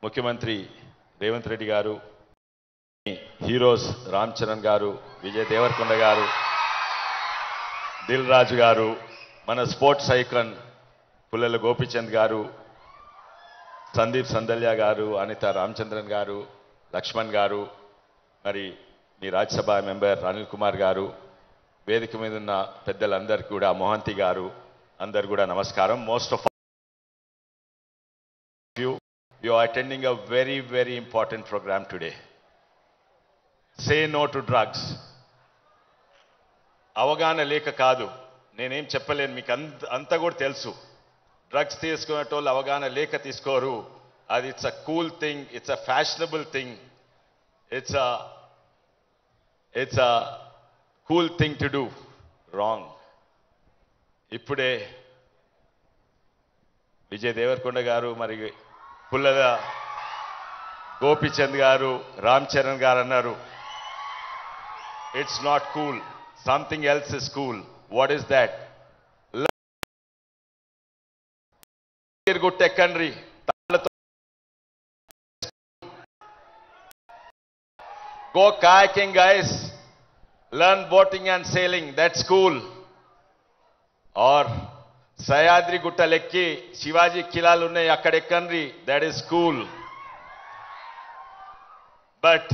ముఖ్యమంత్రి రేవంత్ రెడ్డి గారు, హీరోస్ రామ్ చరణ్ గారు, విజయ్ దేవరకొండ గారు, దిల్ రాజు గారు, మన స్పోర్ట్స్ ఐకాన్ పుల్లెల గోపీచంద్ గారు, సందీప్ సందల్య గారు, అనిత రామచంద్రన్ గారు, లక్ష్మణ్ గారు, మరి మీ రాజ్యసభ మెంబర్ అనిల్ కుమార్ గారు, వేదిక మీద ఉన్న పెద్దలందరికీ కూడా, మోహంతి గారు, అందరు కూడా నమస్కారం. Most of you are attending a very, very important program today. Say no to drugs. అవగాహన లేక కాదు, నేనేం చెప్పలేను, మీకు అంతా కూడా తెలుసు. డ్రగ్స్ తీసుకునేటోళ్ళు అవగాహన లేక తీసుకోరు. అది it's a cool thing, it's a fashionable thing, it's a cool thing to do. Wrong. ఇప్పుడే విజయ్ దేవరకొండ గారు, మరి పుల్లల గోపీచంద్ గారు, రామ్ చరణ్ గారు అన్నారు, it's not cool, something else is cool. What is that? గుట్టెక్కండ్రి, go kayaking guys, learn boating and sailing, that's cool. Or Sahyadri గుట్టలెక్కి శివాజీ కిలాలు ఉన్నాయి అక్కడ ఎక్కండ్రి, that is cool. But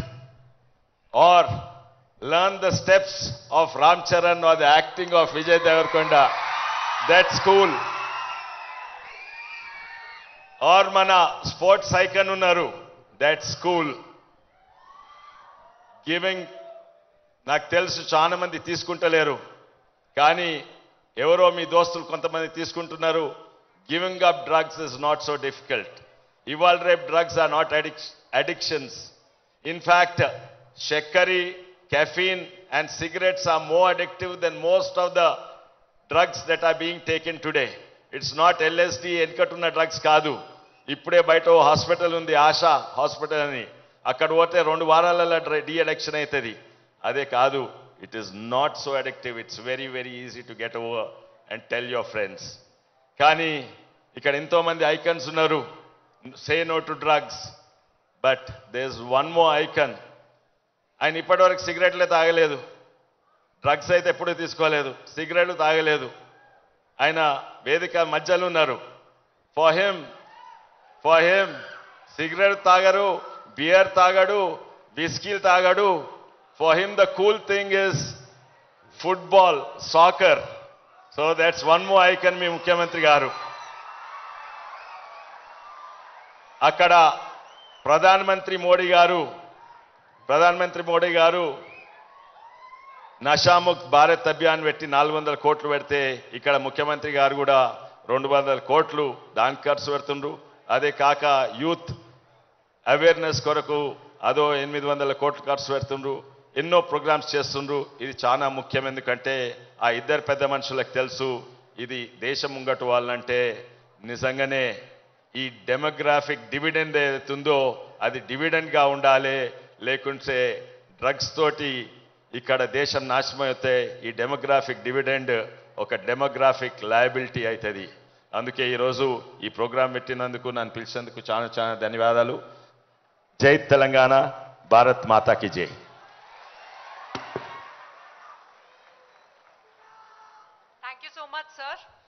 or learn the steps of Ram Charan or the acting of Vijay Deverakonda, that's cool. Or మన sports icon ఉన్నారు, that's cool. Giving, నాకు తెలుసు చాలా మంది తీసుకుంటలేరు, కానీ ఎవరో మీ దోస్తులు కొంతమంది తీసుకుంటున్నారు. Giving up drugs is not so difficult. ఇవాళ రేపు drugs are not addictions. In fact షెక్కరి, caffeine and cigarettes are more addictive than most of the drugs that are being taken today. It's not LSD, ఎన్కటున్న drugs కాదు. ఇప్పుడే బయట ఓ hospital ఉంది, ASHA hospital అని, అక్కడ పోతే 2 వారాలలో డీ అడిక్షన్ అవుతుంది. అదే కాదు, it is not so addictive. It's very, very easy to get over and tell your friends. కానీ ఇక్కడ ఎంతో మంది ఐకాన్స్ ఉన్నారు, say no to drugs, but there's one more icon. ఆయన ఇప్పటివరకు సిగరెట్లే తాగలేదు, డ్రగ్స్ అయితే ఎప్పుడూ తీసుకోలేదు, సిగరెట్లు తాగలేదు. ఆయన వేదిక మధ్యలో ఉన్నారు. ఫర్ హిమ్ సిగరెట్ తాగరు, బియర్ తాగడు, విస్కీలు తాగడు. For him, the cool thing is football, soccer. So that's one more icon, మీ ముఖ్యమంత్రి గారు. అక్కడ ప్రధానమంత్రి మోడీ గారు నషాముక్త్ భారత్ అభియాన్ పెట్టి 400 కోట్లు పెడితే, ఇక్కడ ముఖ్యమంత్రి గారు కూడా 200 కోట్లు దానికి ఖర్చు పెడుతుండ్రు. అదే కాక యూత్ అవేర్నెస్ కొరకు అదో 800 కోట్లు ఖర్చు పెడుతుండ్రు. ఎన్నో ప్రోగ్రామ్స్ చేస్తుండ్రు. ఇది చాలా ముఖ్యం, ఎందుకంటే ఆ ఇద్దరు పెద్ద మనుషులకు తెలుసు, ఇది దేశం ముంగటు వాళ్ళంటే నిజంగానే ఈ డెమోగ్రాఫిక్ డివిడెండ్ ఏదైతుందో అది డివిడెండ్గా ఉండాలి. లేకుంటే డ్రగ్స్ తోటి ఇక్కడ దేశం నాశనం అయితే ఈ డెమోగ్రాఫిక్ డివిడెండ్ ఒక డెమోగ్రాఫిక్ లయబిలిటీ అవుతుంది. అందుకే ఈరోజు ఈ ప్రోగ్రాం పెట్టినందుకు, నన్ను పిలిచినందుకు చాలా చాలా ధన్యవాదాలు. జై తెలంగాణ, భారత్ మాతాకి జై. Thank you so much, sir.